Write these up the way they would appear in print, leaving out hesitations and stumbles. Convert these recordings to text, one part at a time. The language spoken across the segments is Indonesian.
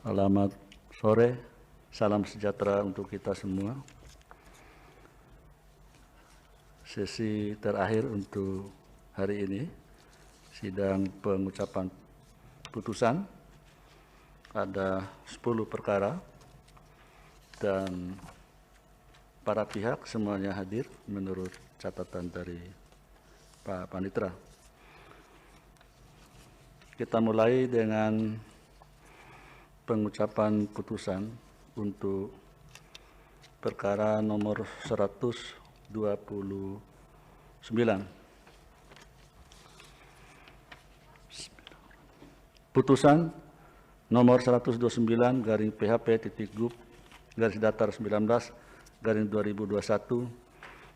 Selamat sore, salam sejahtera untuk kita semua. Sesi terakhir untuk hari ini, sidang pengucapan putusan. Ada 10 perkara dan para pihak semuanya hadir menurut catatan dari Pak Panitera. Kita mulai dengan pengucapan putusan untuk perkara nomor 129. Putusan nomor 129 garing PHP titik Gup garis datar 19 garing 2021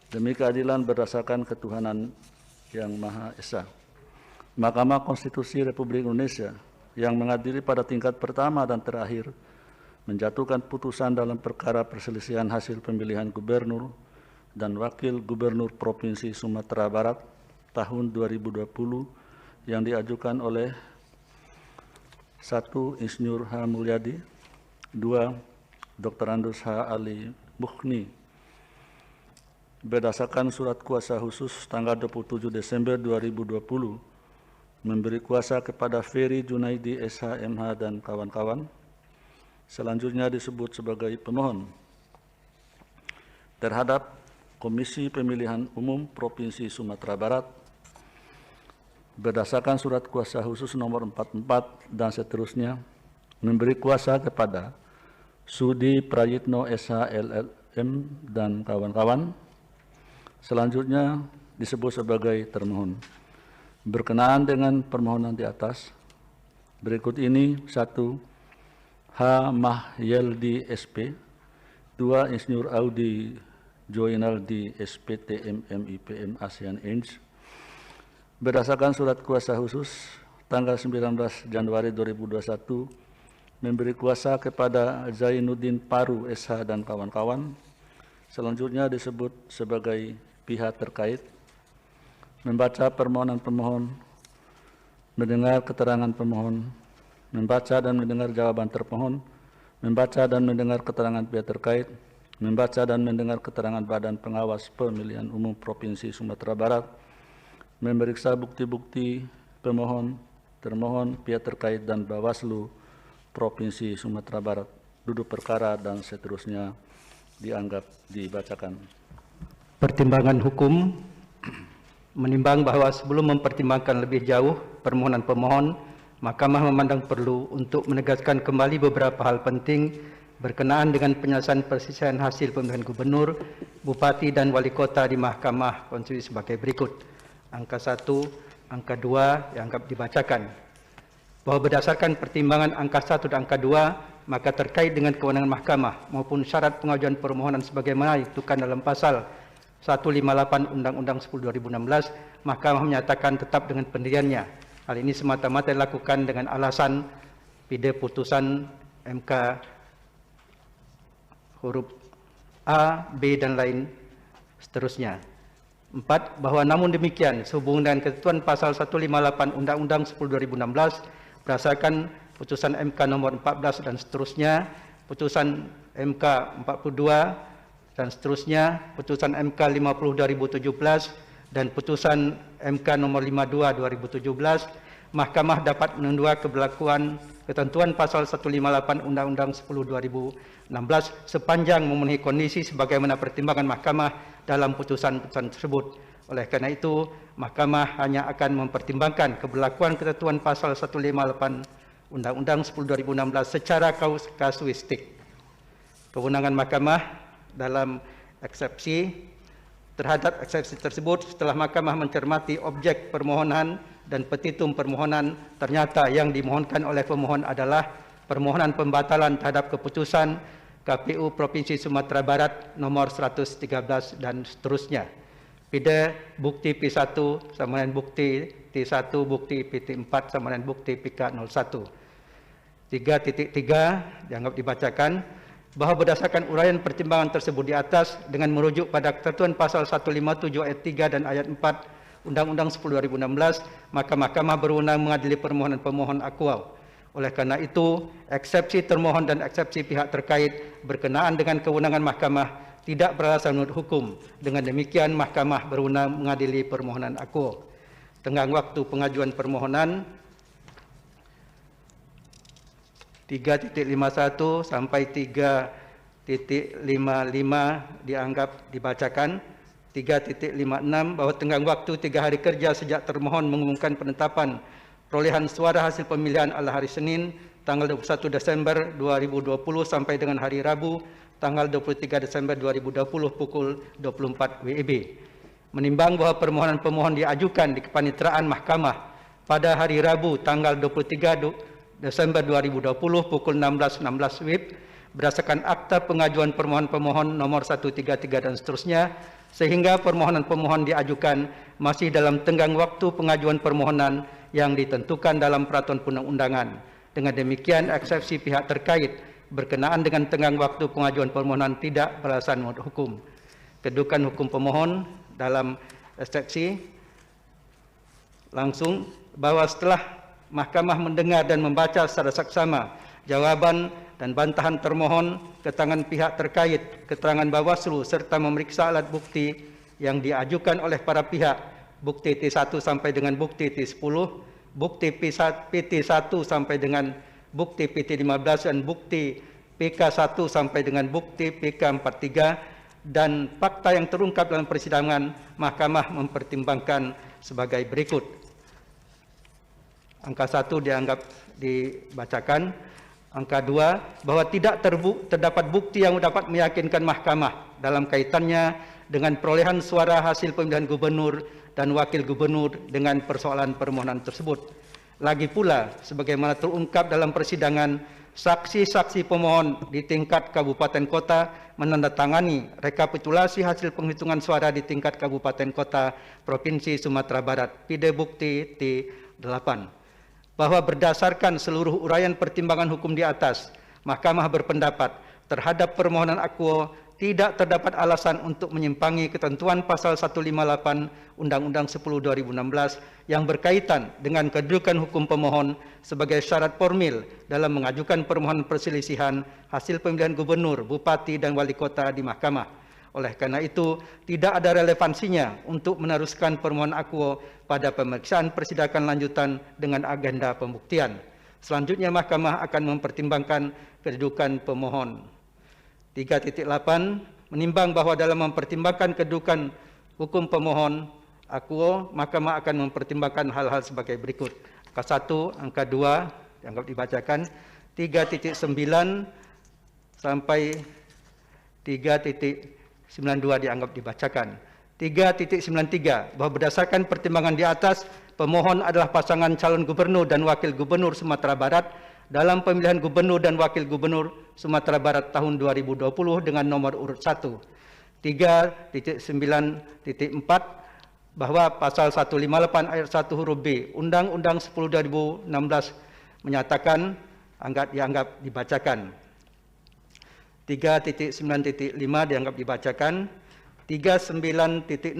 demi keadilan berdasarkan ketuhanan yang Maha Esa. Mahkamah Konstitusi Republik Indonesia yang mengadili pada tingkat pertama dan terakhir menjatuhkan putusan dalam perkara perselisihan hasil pemilihan gubernur dan wakil gubernur Provinsi Sumatera Barat tahun 2020 yang diajukan oleh 1. Insinyur H. Mulyadi, 2. Dr. Andus H. Ali Mukhni berdasarkan surat kuasa khusus tanggal 27 Desember 2020 memberi kuasa kepada Ferry Junaidi SH MH dan kawan-kawan. Selanjutnya disebut sebagai pemohon terhadap Komisi Pemilihan Umum Provinsi Sumatera Barat berdasarkan surat kuasa khusus nomor 44 dan seterusnya memberi kuasa kepada Sudi Prayitno SH LLM dan kawan-kawan. Selanjutnya disebut sebagai termohon. Berkenaan dengan permohonan di atas, berikut ini: 1. H. Mahyeldi SP, 2. Insinyur Audi Joinaldi SPT MMIPM ASEAN Inc. Berdasarkan surat kuasa khusus tanggal 19 Januari 2021 memberi kuasa kepada Zainuddin Paru SH dan kawan-kawan. Selanjutnya disebut sebagai pihak terkait. Membaca permohonan pemohon, mendengar keterangan pemohon, membaca dan mendengar jawaban termohon, membaca dan mendengar keterangan pihak terkait, membaca dan mendengar keterangan Badan Pengawas Pemilihan Umum Provinsi Sumatera Barat, memeriksa bukti-bukti pemohon, termohon, pihak terkait, dan Bawaslu Provinsi Sumatera Barat. Duduk perkara dan seterusnya dianggap dibacakan. Pertimbangan hukum menimbang bahwa sebelum mempertimbangkan lebih jauh permohonan pemohon, Mahkamah memandang perlu untuk menegaskan kembali beberapa hal penting berkenaan dengan penyelesaian perselisihan hasil pemilihan gubernur, bupati, dan wali kota di Mahkamah Konstitusi sebagai berikut. Angka 1, angka 2 dianggap dibacakan. Bahwa berdasarkan pertimbangan angka 1 dan angka 2, maka terkait dengan kewenangan Mahkamah maupun syarat pengajuan permohonan sebagaimana ditentukan dalam pasal 158 Undang-Undang 10 2016, Mahkamah menyatakan tetap dengan pendiriannya. Hal ini semata-mata dilakukan dengan alasan pide putusan MK huruf A, B, dan lain seterusnya. 4. Bahwa namun demikian, sehubungan dengan ketentuan pasal 158 Undang-Undang 10 2016, berdasarkan putusan MK nomor 14 dan seterusnya, putusan MK 42 dan seterusnya, putusan MK 50 2017 dan putusan MK nomor 52 2017, Mahkamah dapat menunda keberlakuan ketentuan pasal 158 Undang-Undang 10 2016 sepanjang memenuhi kondisi sebagaimana pertimbangan Mahkamah dalam putusan-putusan tersebut. Oleh karena itu, Mahkamah hanya akan mempertimbangkan keberlakuan ketentuan pasal 158 Undang-Undang 10 2016 secara kasuistik. Kewenangan Mahkamah dalam eksepsi terhadap eksepsi tersebut setelah Mahkamah mencermati objek permohonan dan petitum permohonan, ternyata yang dimohonkan oleh pemohon adalah permohonan pembatalan terhadap keputusan KPU Provinsi Sumatera Barat nomor 113 dan seterusnya. Pide bukti P1 sama dengan bukti T1, bukti PT4 sama dengan bukti PK01. 3.3 dianggap dibacakan. Bahwa berdasarkan uraian pertimbangan tersebut di atas dengan merujuk pada ketentuan pasal 157 ayat 3 dan ayat 4 Undang-Undang 10 2016, maka Mahkamah berwenang mengadili permohonan pemohon akuo. Oleh karena itu, eksepsi termohon dan eksepsi pihak terkait berkenaan dengan kewenangan mahkamah tidak beralasan menurut hukum. Dengan demikian, mahkamah berwenang mengadili permohonan akuo. Tenggang waktu pengajuan permohonan 3.51 sampai 3.55 dianggap dibacakan. 3.56 bahwa tenggang waktu 3 hari kerja sejak termohon mengumumkan penetapan perolehan suara hasil pemilihan adalah hari Senin tanggal 21 Desember 2020 sampai dengan hari Rabu tanggal 23 Desember 2020 pukul 24 WIB. Menimbang bahwa permohonan pemohon diajukan di kepanitraan mahkamah pada hari Rabu tanggal 23 Desember 2020 pukul 16.16 WIB berdasarkan akta pengajuan permohonan pemohon nomor 133 dan seterusnya, sehingga permohonan pemohon diajukan masih dalam tenggang waktu pengajuan permohonan yang ditentukan dalam peraturan perundang-undangan. Dengan demikian, eksepsi pihak terkait berkenaan dengan tenggang waktu pengajuan permohonan tidak beralasan menurut hukum. Kedudukan hukum pemohon dalam eksepsi langsung bahwa setelah mahkamah mendengar dan membaca secara saksama jawaban dan bantahan termohon, keterangan pihak terkait, keterangan Bawaslu serta memeriksa alat bukti yang diajukan oleh para pihak, bukti T1 sampai dengan bukti T10, bukti PT1 sampai dengan bukti PT15 dan bukti PK1 sampai dengan bukti PK43 dan fakta yang terungkap dalam persidangan, mahkamah mempertimbangkan sebagai berikut. Angka 1 dianggap dibacakan. Angka 2, bahwa tidak terdapat bukti yang dapat meyakinkan mahkamah dalam kaitannya dengan perolehan suara hasil pemilihan gubernur dan wakil gubernur dengan persoalan permohonan tersebut. Lagi pula, sebagaimana terungkap dalam persidangan, saksi-saksi pemohon di tingkat kabupaten kota menandatangani rekapitulasi hasil penghitungan suara di tingkat kabupaten kota Provinsi Sumatera Barat, pide bukti T8. Bahwa berdasarkan seluruh uraian pertimbangan hukum di atas, mahkamah berpendapat terhadap permohonan akuo tidak terdapat alasan untuk menyimpangi ketentuan pasal 158 Undang-Undang 10/2016 yang berkaitan dengan kedudukan hukum pemohon sebagai syarat formil dalam mengajukan permohonan perselisihan hasil pemilihan gubernur, bupati dan wali kota di mahkamah. Oleh karena itu, tidak ada relevansinya untuk meneruskan permohonan akuo pada pemeriksaan persidangan lanjutan dengan agenda pembuktian. Selanjutnya, mahkamah akan mempertimbangkan kedudukan pemohon. 3.8, menimbang bahwa dalam mempertimbangkan kedudukan hukum pemohon akuo, mahkamah akan mempertimbangkan hal-hal sebagai berikut. Angka 1, angka 2, dianggap dibacakan. 3.9 sampai 3.92 dianggap dibacakan. 3.93 bahwa berdasarkan pertimbangan di atas, pemohon adalah pasangan calon gubernur dan wakil gubernur Sumatera Barat dalam pemilihan gubernur dan wakil gubernur Sumatera Barat tahun 2020 dengan nomor urut 1. 3.9.4 bahwa pasal 158 ayat 1 huruf B Undang-Undang 10/2016 menyatakan dianggap dibacakan. 3.9.5 dianggap dibacakan. 39.6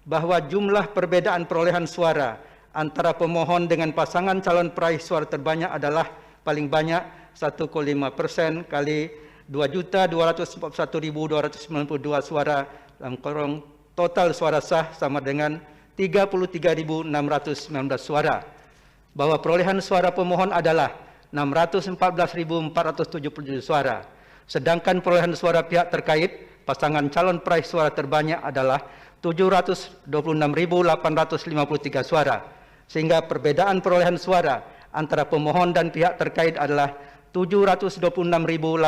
bahwa jumlah perbedaan perolehan suara antara pemohon dengan pasangan calon peraih suara terbanyak adalah paling banyak 1,5% kali 2.241.292 suara dalam kurung total suara sah sama dengan 33.619 suara. Bahwa perolehan suara pemohon adalah 614.477 suara. Sedangkan perolehan suara pihak terkait pasangan calon peraih suara terbanyak adalah 726.853 suara. Sehingga perbedaan perolehan suara antara pemohon dan pihak terkait adalah 726.853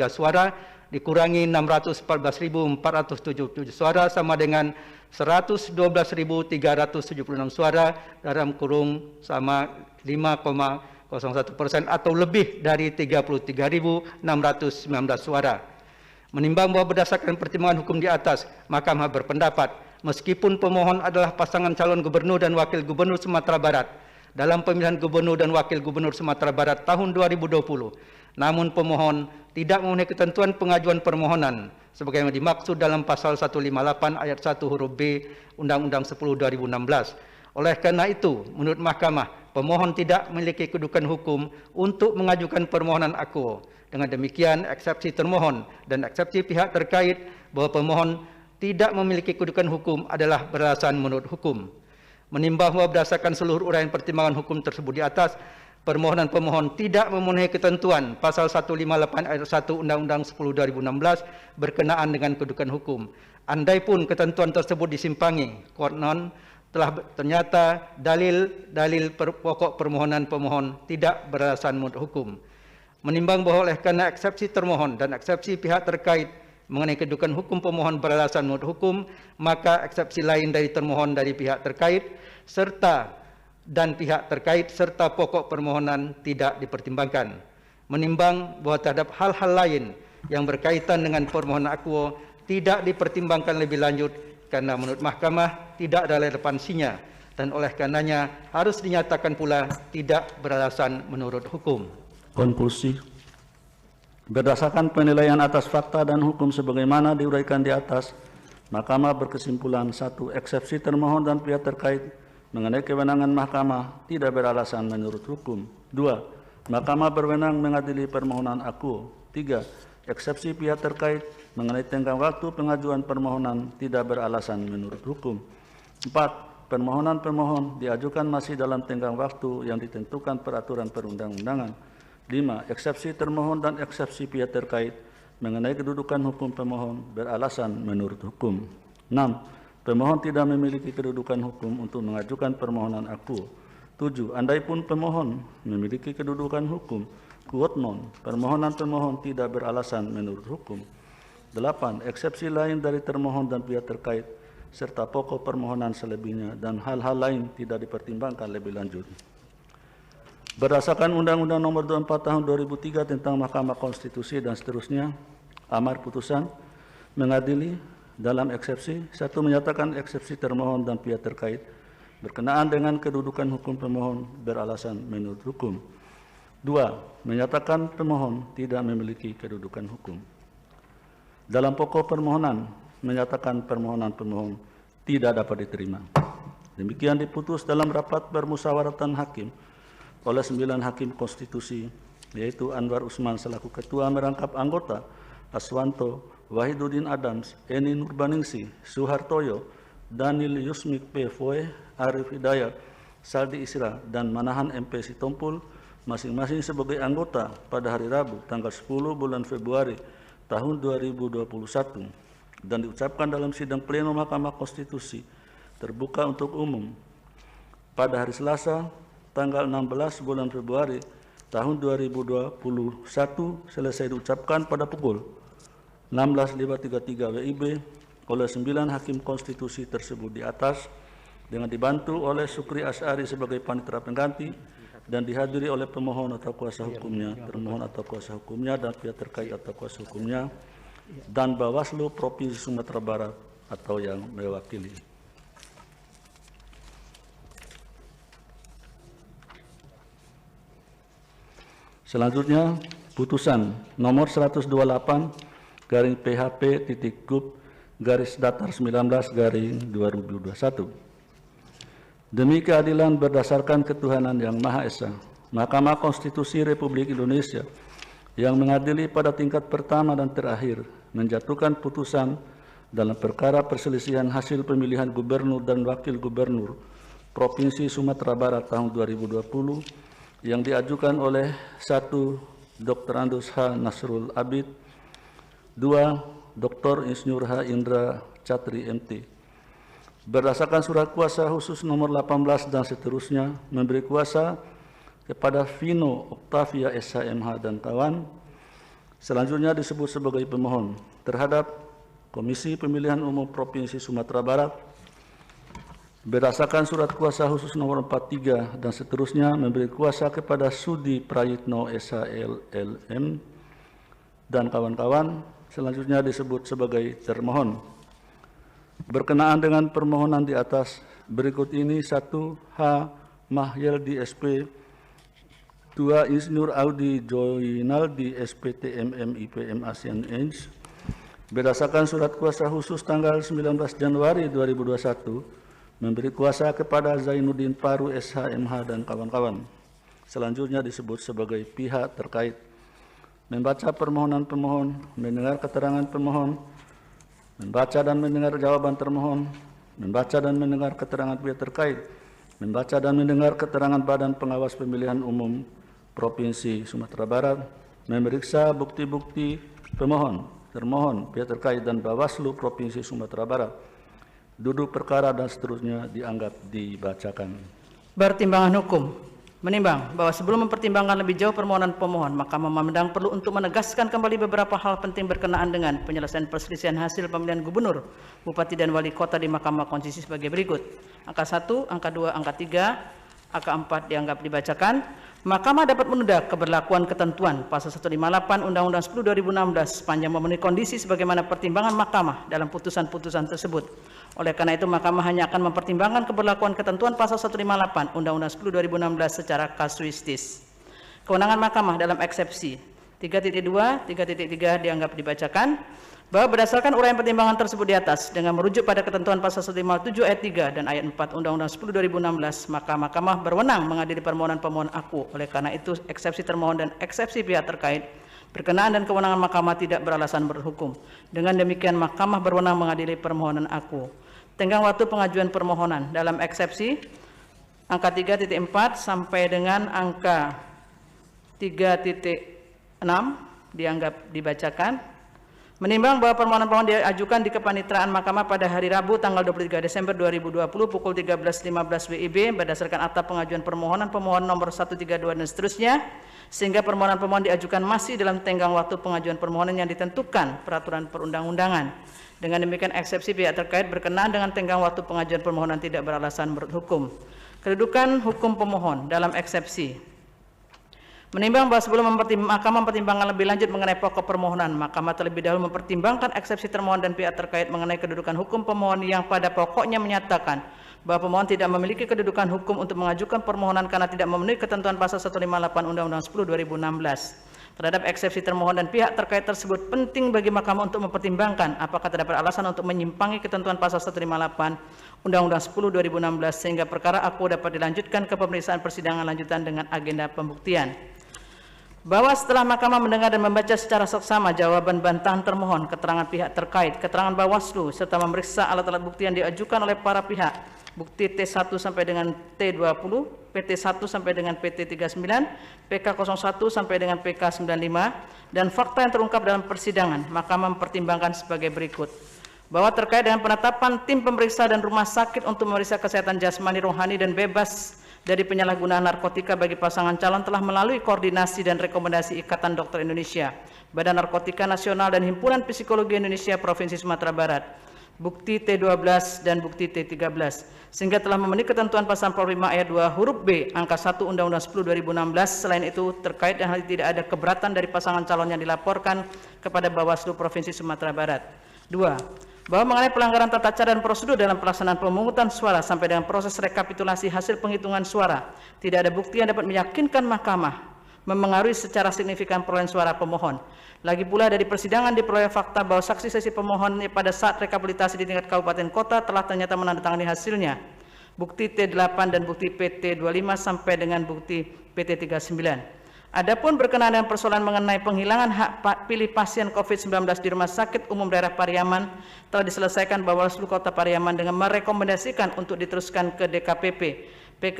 suara dikurangi 614.477 suara sama dengan 112.376 suara dalam kurung sama 5,01% atau lebih dari 33.619 suara. Menimbang bahwa berdasarkan pertimbangan hukum di atas, mahkamah berpendapat meskipun pemohon adalah pasangan calon gubernur dan wakil gubernur Sumatera Barat dalam pemilihan gubernur dan wakil gubernur Sumatera Barat tahun 2020, namun pemohon tidak memenuhi ketentuan pengajuan permohonan sebagaimana dimaksud dalam pasal 158 ayat 1 huruf B Undang-Undang 10/2016. Oleh karena itu, menurut Mahkamah, pemohon tidak memiliki kedudukan hukum untuk mengajukan permohonan akuo. Dengan demikian, eksepsi termohon dan eksepsi pihak terkait bahwa pemohon tidak memiliki kedudukan hukum adalah beralasan menurut hukum. Menimbang bahwa berdasarkan seluruh uraian pertimbangan hukum tersebut di atas, permohonan pemohon tidak memenuhi ketentuan pasal 158 ayat 1 Undang-Undang 10 2016 berkenaan dengan kedudukan hukum. Andaipun ketentuan tersebut disimpangi, konon telah ternyata dalil pokok permohonan pemohon tidak beralasan menurut hukum. Menimbang bahwa oleh karena eksepsi termohon dan eksepsi pihak terkait mengenai kedudukan hukum pemohon beralasan menurut hukum, maka eksepsi lain dari termohon dari pihak terkait serta pokok permohonan tidak dipertimbangkan. Menimbang bahwa terhadap hal-hal lain yang berkaitan dengan permohonan akuo tidak dipertimbangkan lebih lanjut karena menurut Mahkamah tidak ada relevansinya dan oleh karenanya harus dinyatakan pula tidak beralasan menurut hukum. Konklusi. Berdasarkan penilaian atas fakta dan hukum sebagaimana diuraikan di atas, Mahkamah berkesimpulan: 1. Eksepsi termohon dan pihak terkait mengenai kewenangan Mahkamah tidak beralasan menurut hukum. 2. Mahkamah berwenang mengadili permohonan akuo. 3. Eksepsi pihak terkait mengenai tenggang waktu pengajuan permohonan tidak beralasan menurut hukum. 4. Permohonan pemohon diajukan masih dalam tenggang waktu yang ditentukan peraturan perundang-undangan. 5. Eksepsi termohon dan eksepsi pihak terkait mengenai kedudukan hukum pemohon beralasan menurut hukum. 6. Pemohon tidak memiliki kedudukan hukum untuk mengajukan permohonan akuo. 7. Andaipun pemohon memiliki kedudukan hukum, quod non, permohonan pemohon tidak beralasan menurut hukum. 8. Eksepsi lain dari termohon dan pihak terkait serta pokok permohonan selebihnya dan hal-hal lain tidak dipertimbangkan lebih lanjut. Berdasarkan Undang-Undang Nomor 24 Tahun 2003 tentang Mahkamah Konstitusi dan seterusnya, amar putusan mengadili dalam eksepsi: 1. Menyatakan eksepsi termohon dan pihak terkait berkenaan dengan kedudukan hukum pemohon beralasan menurut hukum. 2. Menyatakan pemohon tidak memiliki kedudukan hukum. Dalam pokok permohonan, menyatakan permohonan pemohon tidak dapat diterima. Demikian diputus dalam rapat permusyawaratan hakim oleh 9 hakim konstitusi, yaitu Anwar Usman selaku ketua merangkap anggota, Aswanto, Wahiduddin Adams, Eni Nurbaningsih, Suhartoyo, Daniel Yusmik P. Foe, Arif Hidayat, Saldi Isra, dan Manahan MP Sitompul, masing-masing sebagai anggota pada hari Rabu tanggal 10 bulan Februari tahun 2021 dan diucapkan dalam sidang pleno Mahkamah Konstitusi terbuka untuk umum pada hari Selasa tanggal 16 bulan Februari tahun 2021 selesai diucapkan pada pukul 16.33 WIB oleh 9 hakim konstitusi tersebut di atas dengan dibantu oleh Sukri Asy'ari sebagai panitera pengganti dan dihadiri oleh pemohon atau kuasa hukumnya, termohon atau kuasa hukumnya dan pihak terkait atau kuasa hukumnya dan Bawaslu Provinsi Sumatera Barat atau yang mewakili. Selanjutnya, putusan nomor 128-PHP.Gub/Datar 19/2021. Demi keadilan berdasarkan ketuhanan yang Maha Esa, Mahkamah Konstitusi Republik Indonesia yang mengadili pada tingkat pertama dan terakhir menjatuhkan putusan dalam perkara perselisihan hasil pemilihan gubernur dan wakil gubernur Provinsi Sumatera Barat tahun 2020 yang diajukan oleh 1. Dr. Andus H. Nasrul Abid, 2. Dr. Insinyur H. Indra Catri MT. Berdasarkan surat kuasa khusus nomor 18 dan seterusnya, memberi kuasa kepada Vino Octavia SHMH dan kawan, selanjutnya disebut sebagai pemohon terhadap Komisi Pemilihan Umum Provinsi Sumatera Barat, berdasarkan surat kuasa khusus nomor 43 dan seterusnya memberi kuasa kepada Sudi Prayitno SHLLM dan kawan-kawan, selanjutnya disebut sebagai termohon. Berkenaan dengan permohonan di atas, berikut ini: 1. H. Mahyeldi SP, 2. Insinyur Audi Joinaldi SPT MMIPM ASEAN Eng. Berdasarkan surat kuasa khusus tanggal 19 Januari 2021 memberi kuasa kepada Zainuddin Paru SH.MH dan kawan-kawan. Selanjutnya disebut sebagai pihak terkait membaca permohonan pemohon, mendengar keterangan pemohon, membaca dan mendengar jawaban termohon, membaca dan mendengar keterangan pihak terkait, membaca dan mendengar keterangan Badan Pengawas Pemilihan Umum Provinsi Sumatera Barat, memeriksa bukti-bukti pemohon, termohon, pihak terkait dan Bawaslu Provinsi Sumatera Barat, duduk perkara dan seterusnya dianggap dibacakan. Pertimbangan hukum menimbang bahwa sebelum mempertimbangkan lebih jauh permohonan pemohon, Mahkamah memandang perlu untuk menegaskan kembali beberapa hal penting berkenaan dengan penyelesaian perselisihan hasil pemilihan gubernur, bupati dan wali kota di Mahkamah Konstitusi sebagai berikut. Angka 1, angka 2, angka 3, angka 4 dianggap dibacakan. Mahkamah dapat menunda keberlakuan ketentuan pasal 158 Undang-Undang 10 2016 sepanjang memenuhi kondisi sebagaimana pertimbangan Mahkamah dalam putusan-putusan tersebut. Oleh karena itu, Mahkamah hanya akan mempertimbangkan keberlakuan ketentuan pasal 158 Undang-Undang 10 2016 secara kasuistis. Kewenangan Mahkamah dalam eksepsi 3.2, 3.3 dianggap dibacakan. Bahwa berdasarkan uraian pertimbangan tersebut di atas dengan merujuk pada ketentuan pasal 157 ayat 3 dan ayat 4 Undang-Undang 10 2016, maka Mahkamah berwenang mengadili permohonan pemohon aku. Oleh karena itu, eksepsi termohon dan eksepsi pihak terkait berkenaan dan kewenangan Mahkamah tidak beralasan berhukum. Dengan demikian, Mahkamah berwenang mengadili permohonan aku. Tenggang waktu pengajuan permohonan dalam eksepsi angka 3.4 sampai dengan angka 3.6 dianggap dibacakan. Menimbang bahwa permohonan pemohon diajukan di kepanitraan Mahkamah pada hari Rabu tanggal 23 Desember 2020 pukul 13.15 WIB berdasarkan akta pengajuan permohonan pemohon nomor 132 dan seterusnya, sehingga permohonan pemohon diajukan masih dalam tenggang waktu pengajuan permohonan yang ditentukan peraturan perundang-undangan. Dengan demikian, eksepsi pihak terkait berkenaan dengan tenggang waktu pengajuan permohonan tidak beralasan menurut hukum. Kedudukan hukum pemohon dalam eksepsi. Menimbang bahwa sebelum Mahkamah mempertimbangkan lebih lanjut mengenai pokok permohonan, Mahkamah terlebih dahulu mempertimbangkan eksepsi termohon dan pihak terkait mengenai kedudukan hukum pemohon yang pada pokoknya menyatakan bahwa pemohon tidak memiliki kedudukan hukum untuk mengajukan permohonan karena tidak memenuhi ketentuan pasal 158 Undang-Undang 10 2016. Terhadap eksepsi termohon dan pihak terkait tersebut penting bagi Mahkamah untuk mempertimbangkan apakah terdapat alasan untuk menyimpangi ketentuan pasal 158 Undang-Undang 10 2016 sehingga perkara aku dapat dilanjutkan ke pemeriksaan persidangan lanjutan dengan agenda pembuktian. Bahwa setelah Mahkamah mendengar dan membaca secara seksama jawaban bantahan termohon, keterangan pihak terkait, keterangan Bawaslu, serta memeriksa alat-alat bukti yang diajukan oleh para pihak, bukti T1 sampai dengan T20, PT1 sampai dengan PT39, PK01 sampai dengan PK95, dan fakta yang terungkap dalam persidangan, Mahkamah mempertimbangkan sebagai berikut. Bahwa terkait dengan penetapan tim pemeriksa dan rumah sakit untuk memeriksa kesehatan jasmani, rohani, dan bebas dari penyalahgunaan narkotika bagi pasangan calon telah melalui koordinasi dan rekomendasi Ikatan Dokter Indonesia, Badan Narkotika Nasional dan Himpunan Psikologi Indonesia Provinsi Sumatera Barat, bukti T12 dan bukti T13, sehingga telah memenuhi ketentuan pasal 45 ayat 2 huruf B angka 1 Undang-Undang 10 2016. Selain itu, terkait dengan hal tidak ada keberatan dari pasangan calon yang dilaporkan kepada Bawaslu Provinsi Sumatera Barat. 2. Bahwa mengenai pelanggaran tata cara dan prosedur dalam pelaksanaan pemungutan suara sampai dengan proses rekapitulasi hasil penghitungan suara, tidak ada bukti yang dapat meyakinkan Mahkamah memengaruhi secara signifikan perolehan suara pemohon. Lagi pula dari persidangan diperoleh fakta bahwa saksi-saksi pemohon pada saat rekapitulasi di tingkat kabupaten kota telah ternyata menandatangani hasilnya. Bukti T8 dan bukti PT25 sampai dengan bukti PT39. Adapun berkenaan dengan persoalan mengenai penghilangan hak pilih pasien COVID-19 di Rumah Sakit Umum Daerah Pariaman telah diselesaikan Bawaslu Kota Pariaman dengan merekomendasikan untuk diteruskan ke DKPP,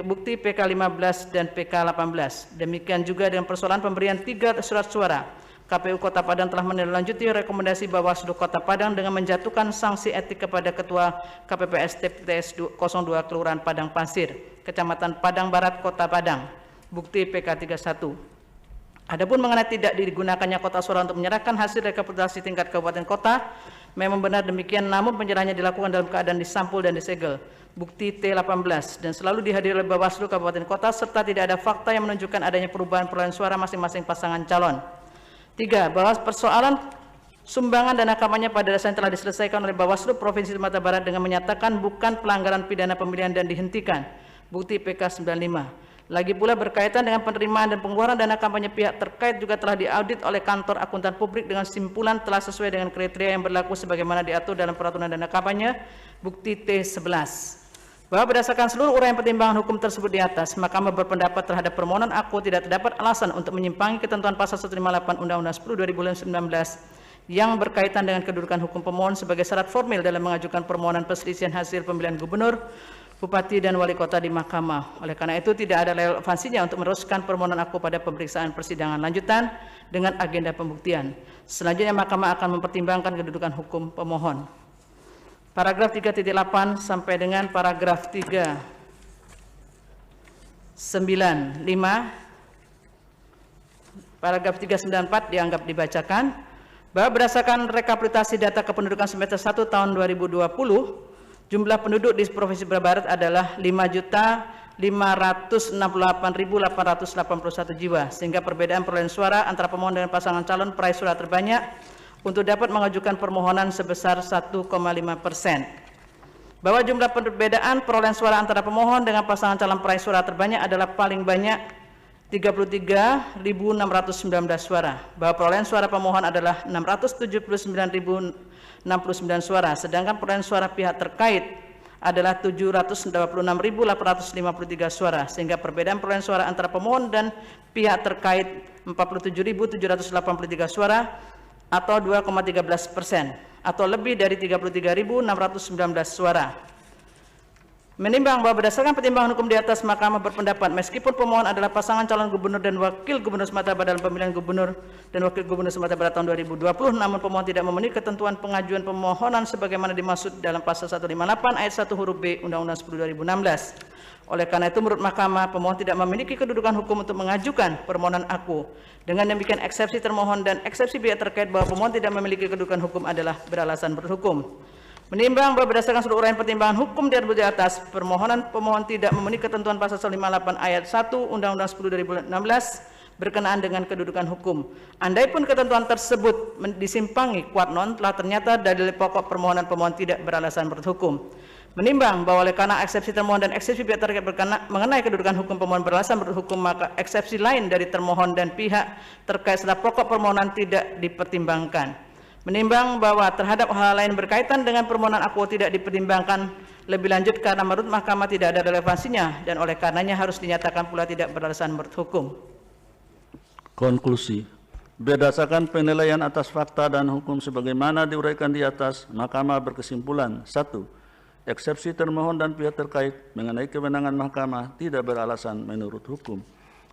bukti PK15 dan PK18. Demikian juga dengan persoalan pemberian 3 surat suara. KPU Kota Padang telah menindaklanjuti rekomendasi Bawaslu Kota Padang dengan menjatuhkan sanksi etik kepada Ketua KPPS TPS 02 Kelurahan Padang Pasir, Kecamatan Padang Barat, Kota Padang, bukti PK31. Adapun mengenai tidak digunakannya kotak suara untuk menyerahkan hasil rekapitulasi tingkat kabupaten kota, memang benar demikian, namun penyerahannya dilakukan dalam keadaan disampul dan disegel, bukti T18, dan selalu dihadiri oleh Bawaslu kabupaten kota serta tidak ada fakta yang menunjukkan adanya perubahan perolehan suara masing-masing pasangan calon. 3. Bahwa persoalan sumbangan dana kampanye pada dasarnya telah diselesaikan oleh Bawaslu Provinsi Sumatera Barat dengan menyatakan bukan pelanggaran pidana pemilihan dan dihentikan, bukti PK95. Lagi pula berkaitan dengan penerimaan dan pengeluaran dana kampanye pihak terkait juga telah diaudit oleh kantor akuntan publik dengan simpulan telah sesuai dengan kriteria yang berlaku sebagaimana diatur dalam peraturan dana kampanye, bukti T11. bahwa berdasarkan seluruh uraian pertimbangan hukum tersebut di atas, Mahkamah berpendapat terhadap permohonan aku tidak terdapat alasan untuk menyimpangi ketentuan pasal 158 Undang-Undang 10 2019 yang berkaitan dengan kedudukan hukum pemohon sebagai syarat formil dalam mengajukan permohonan perselisihan hasil pemilihan gubernur, bupati, dan wali kota di Mahkamah. Oleh karena itu, tidak ada relevansinya untuk meneruskan permohonan aku pada pemeriksaan persidangan lanjutan dengan agenda pembuktian. Selanjutnya, Mahkamah akan mempertimbangkan kedudukan hukum pemohon. Paragraf 3.8 sampai dengan paragraf 395, paragraf 394 dianggap dibacakan, bahwa berdasarkan rekapitulasi data kependudukan semester 1 tahun 2020, jumlah penduduk di Provinsi Jawa Barat adalah 5.568.881 jiwa, sehingga perbedaan perolehan suara antara pemohon dengan pasangan calon peraih suara terbanyak untuk dapat mengajukan permohonan sebesar 1,5%. Bahwa jumlah perbedaan perolehan suara antara pemohon dengan pasangan calon peraih suara terbanyak adalah paling banyak 33.619 suara. Bahwa perolehan suara pemohon adalah 679.069 suara, sedangkan perolehan suara pihak terkait adalah 726.853 suara, sehingga perbedaan perolehan suara antara pemohon dan pihak terkait 47.783 suara atau 2,13%, atau lebih dari 33.619 suara. Menimbang bahwa berdasarkan pertimbangan hukum di atas, Mahkamah berpendapat meskipun pemohon adalah pasangan calon gubernur dan wakil gubernur Sumatera Barat dalam pemilihan gubernur dan wakil gubernur Sumatera Barat tahun 2020, namun pemohon tidak memenuhi ketentuan pengajuan permohonan sebagaimana dimaksud dalam pasal 158 ayat 1 huruf B Undang-Undang 10 2016. Oleh karena itu, menurut Mahkamah, pemohon tidak memiliki kedudukan hukum untuk mengajukan permohonan aku. Dengan demikian, eksepsi termohon dan eksepsi pihak terkait bahwa pemohon tidak memiliki kedudukan hukum adalah beralasan berhukum. Menimbang bahwa berdasarkan seluruh uraian pertimbangan hukum di atas, permohonan pemohon tidak memenuhi ketentuan pasal 158 ayat 1 Undang-Undang 10 2016 berkenaan dengan kedudukan hukum. Andaipun ketentuan tersebut disimpangi kuat non, telah ternyata dalil pokok permohonan pemohon tidak beralasan berhukum. Menimbang bahwa oleh karena eksepsi termohon dan eksepsi pihak terkait mengenai kedudukan hukum pemohon beralasan berhukum, maka eksepsi lain dari termohon dan pihak terkait serta pokok permohonan tidak dipertimbangkan. Menimbang bahwa terhadap hal lain berkaitan dengan permohonan aku tidak dipertimbangkan lebih lanjut karena menurut Mahkamah tidak ada relevansinya dan oleh karenanya harus dinyatakan pula tidak beralasan berhukum. Konklusi. Berdasarkan penilaian atas fakta dan hukum sebagaimana diuraikan di atas, Mahkamah berkesimpulan: 1. Eksepsi termohon dan pihak terkait mengenai kewenangan Mahkamah tidak beralasan menurut hukum.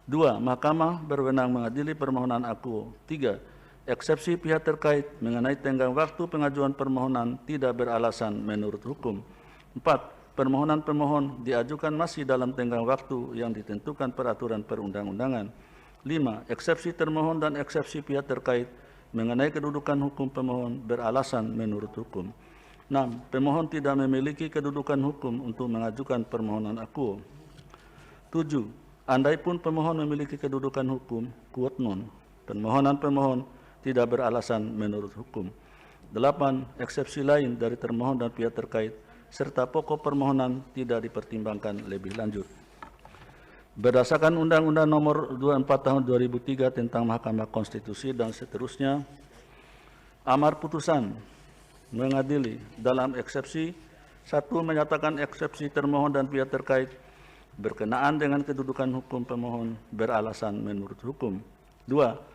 2. Mahkamah berwenang mengadili permohonan aku. 3. Eksepsi pihak terkait mengenai tenggang waktu pengajuan permohonan tidak beralasan menurut hukum. 4. Permohonan pemohon diajukan masih dalam tenggang waktu yang ditentukan peraturan perundang-undangan. 5. Eksepsi termohon dan eksepsi pihak terkait mengenai kedudukan hukum pemohon beralasan menurut hukum. 6. Pemohon tidak memiliki kedudukan hukum untuk mengajukan permohonan aku. 7. Andaipun pemohon memiliki kedudukan hukum, quote non, permohonan pemohon tidak beralasan menurut hukum. 8. Eksepsi lain dari termohon dan pihak terkait serta pokok permohonan tidak dipertimbangkan lebih lanjut. Berdasarkan Undang-Undang Nomor 24 Tahun 2003 tentang Mahkamah Konstitusi dan seterusnya, amar putusan mengadili dalam eksepsi 1 menyatakan eksepsi termohon dan pihak terkait berkenaan dengan kedudukan hukum pemohon beralasan menurut hukum. 2.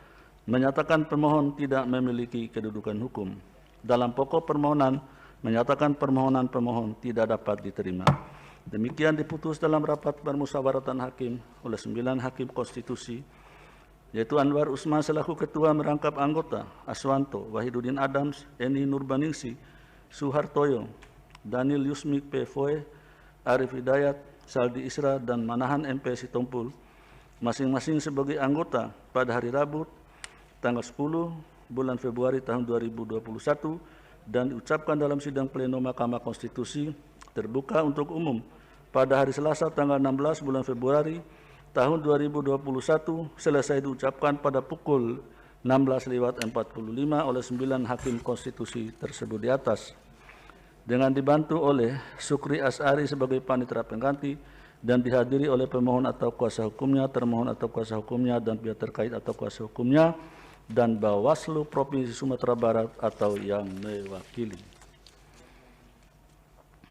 Menyatakan pemohon tidak memiliki kedudukan hukum. Dalam pokok permohonan menyatakan permohonan pemohon tidak dapat diterima. Demikian diputus dalam rapat permusyawaratan hakim oleh 9 hakim konstitusi, yaitu Anwar Usman selaku ketua merangkap anggota, Aswanto, Wahidudin Adams, Eni Nurbaningsi, Suhartoyo, Daniel Yusmik P. Foe, Arif Hidayat, Saldi Isra, dan Manahan MP Sitompul, masing-masing sebagai anggota pada hari Rabu tanggal 10 bulan Februari tahun 2021 dan diucapkan dalam sidang pleno Mahkamah Konstitusi terbuka untuk umum pada hari Selasa tanggal 16 bulan Februari tahun 2021 selesai diucapkan pada pukul 16:45 oleh 9 hakim konstitusi tersebut di atas, dengan dibantu oleh Sukri Asari sebagai panitera pengganti dan dihadiri oleh pemohon atau kuasa hukumnya, termohon atau kuasa hukumnya, dan pihak terkait atau kuasa hukumnya, dan Bawaslu Provinsi Sumatera Barat atau yang mewakili.